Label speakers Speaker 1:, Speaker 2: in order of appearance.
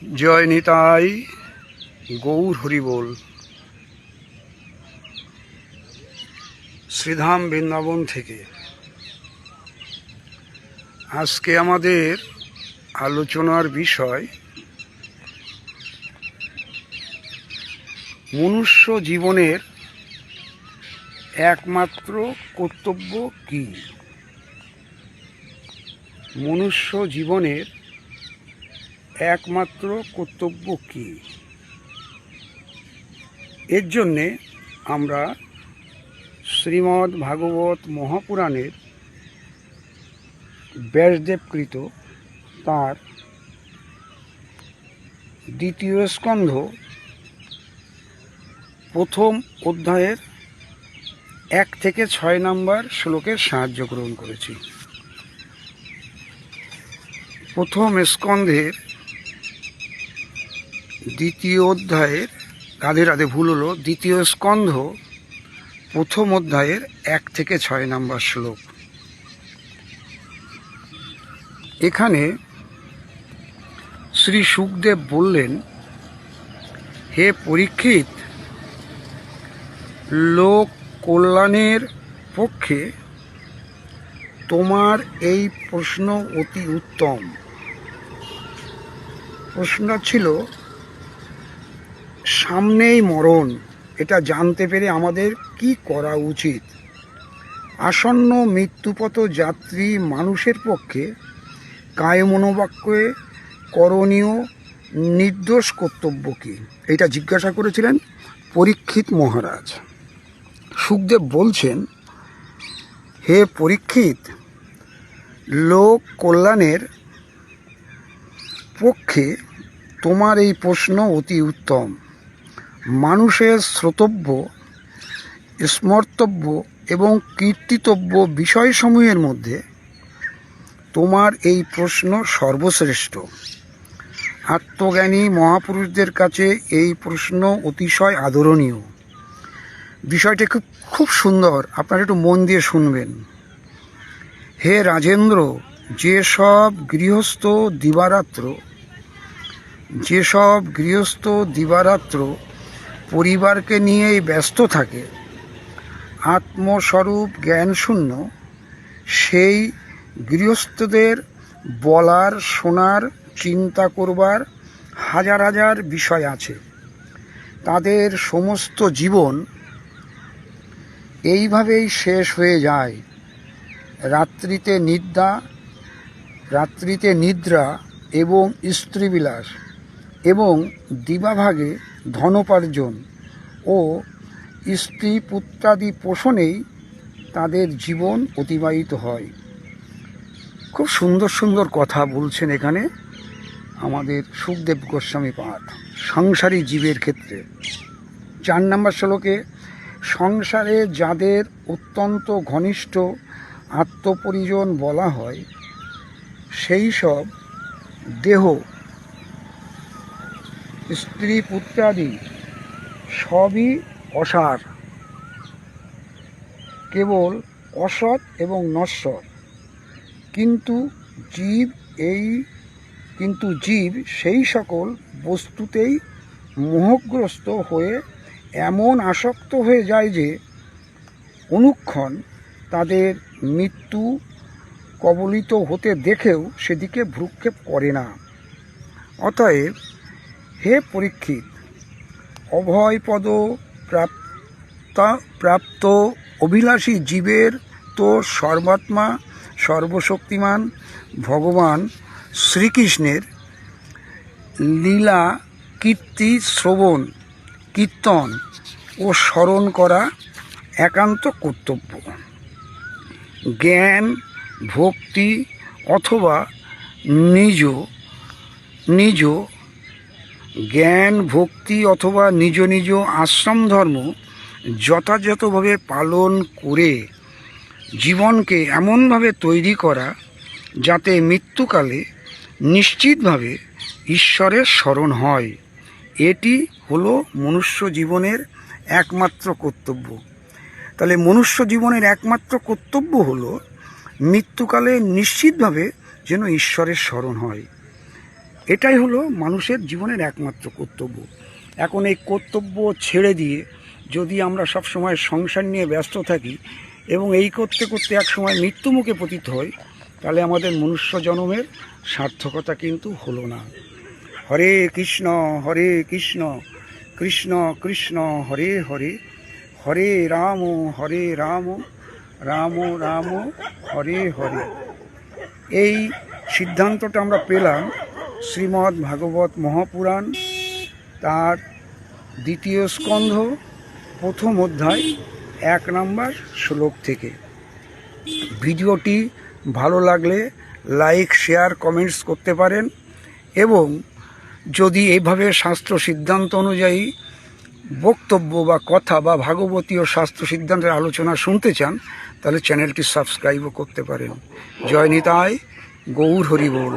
Speaker 1: জয় নিতাই, গৌর হরিবোল। শ্রীধাম বৃন্দাবন থেকে আজকে আমাদের আলোচনার বিষয় মনুষ্য জীবনের একমাত্র কর্তব্য কি। মনুষ্য জীবনের একমাত্র কর্তব্য কি, এর জন্যে আমরা শ্রীমদ্ ভাগবত মহাপুরাণের ব্যাসদেবকৃত তার দ্বিতীয় স্কন্ধ প্রথম অধ্যায়ের 1 থেকে 6 নম্বর শ্লোকের সাহায্য গ্রহণ করেছি। প্রথম স্কন্ধের দ্বিতীয় অধ্যায়ের দ্বিতীয় স্কন্ধ প্রথম অধ্যায়ের 1 থেকে 6 নম্বর শ্লোক। এখানে শ্রী শুকদেব বললেন, হে পরীক্ষিত, লোক কল্যাণের পক্ষে তোমার এই প্রশ্ন অতি উত্তম। প্রশ্নটা ছিল সামনেই মরণ, এটা জানতে পেরে আমাদের কি করা উচিত। আসন্ন মৃত্যুপথ যাত্রী মানুষের পক্ষে কায় মনোবাক্যে করণীয় নির্দোষ কর্তব্য কি, এটা জিজ্ঞাসা করেছিলেন পরীক্ষিত মহারাজ। শুকদেব বলছেন, হে পরীক্ষিত, লোক কল্যাণের পক্ষে তোমার এই প্রশ্ন অতি উত্তম। মানুষের শ্রোতব্য, স্মর্তব্য এবং কীর্তিতব্য বিষয়সমূহের মধ্যে তোমার এই প্রশ্ন সর্বশ্রেষ্ঠ। আত্মজ্ঞানী মহাপুরুষদের কাছে এই প্রশ্ন অতিশয় আদরণীয়। বিষয়টি খুব সুন্দর, আপনারা একটু মন দিয়ে শুনবেন। হে রাজেন্দ্র, যেসব গৃহস্থ দিবারাত্র পরিবারকে নিয়েই ব্যস্ত থাকে, আত্মস্বরূপ জ্ঞানশূন্য, সেই গৃহস্থদের বলার, শোনার, চিন্তা করবার হাজার হাজার বিষয় আছে। তাদের সমস্ত জীবন এইভাবেই শেষ হয়ে যায়। রাত্রিতে নিদ্রা এবং স্ত্রীবিলাস এবং দিবাভাগে ধনোপার্জন ও স্ত্রী পুত্রাদি পোষণেই তাদের জীবন অতিবাহিত হয়। খুব সুন্দর সুন্দর কথা বলছেন এখানে আমাদের শুকদেব গোস্বামী পাদ সংসারী জীবের ক্ষেত্রে। 4 নম্বর শ্লোকে সংসারে যাদের অত্যন্ত ঘনিষ্ঠ আত্মপরিজন বলা হয়, সেই সব দেহ, স্ত্রী পুত্রাদি সবই অসার, কেবল অসৎ এবং নশ্বর। কিন্তু জীব সেই সকল বস্তুতেই মোহগ্রস্ত হয়ে এমন আসক্ত হয়ে যায় যে অনুক্ষণ তাদের মৃত্যু কবলিত হতে দেখেও সেদিকে ভ্রূক্ষেপ করে না। অতএব হে পরীক্ষিত, অভয়পদ প্রাপ্ত অভিলাষী জীবের তো সর্বাত্মা সর্বশক্তিমান ভগবান শ্রীকৃষ্ণের লীলা কীর্তি শ্রবণ, কীর্তন ও স্মরণ করা একান্ত কর্তব্য। জ্ঞান ভক্তি অথবা নিজ নিজ আশ্রম ধর্ম যথাযথভাবে পালন করে জীবনকে এমনভাবে তৈরি করা যাতে মৃত্যুকালে নিশ্চিতভাবে ঈশ্বরের স্মরণ হয়, এটি হলো মনুষ্য জীবনের একমাত্র কর্তব্য। তাহলে মনুষ্য জীবনের একমাত্র কর্তব্য হলো মৃত্যুকালে নিশ্চিতভাবে যেন ঈশ্বরের স্মরণ হয়। এটাই হলো মানুষের জীবনের একমাত্র কর্তব্য। এখন এই কর্তব্য ছেড়ে দিয়ে যদি আমরা সব সময় সংসার নিয়ে ব্যস্ত থাকি এবং এই করতে করতে এক সময় মৃত্যুমুখে পতিত হই, তাহলে আমাদের মনুষ্য জন্মের সার্থকতা কিন্তু হলো না। হরে কৃষ্ণ কৃষ্ণ কৃষ্ণ হরে হরে, হরে রাম রাম রাম হরে হরে। এই সিদ্ধান্তটা আমরা পেলাম শ্রীমদ্ ভাগবত মহাপুরাণ তার 2য় স্কন্ধ 1ম অধ্যায় 1 নম্বর শ্লোক থেকে। ভিডিওটি ভালো লাগলে লাইক, শেয়ার, কমেন্টস করতে পারেন এবং যদি এইভাবে শাস্ত্র সিদ্ধান্ত অনুযায়ী বক্তব্য বা কথা বা ভাগবতীয় শাস্ত্র সিদ্ধান্তের আলোচনা শুনতে চান, তাহলে চ্যানেলটি সাবস্ক্রাইবও করতে পারেন। জয় নিতাই, গৌর হরি বল।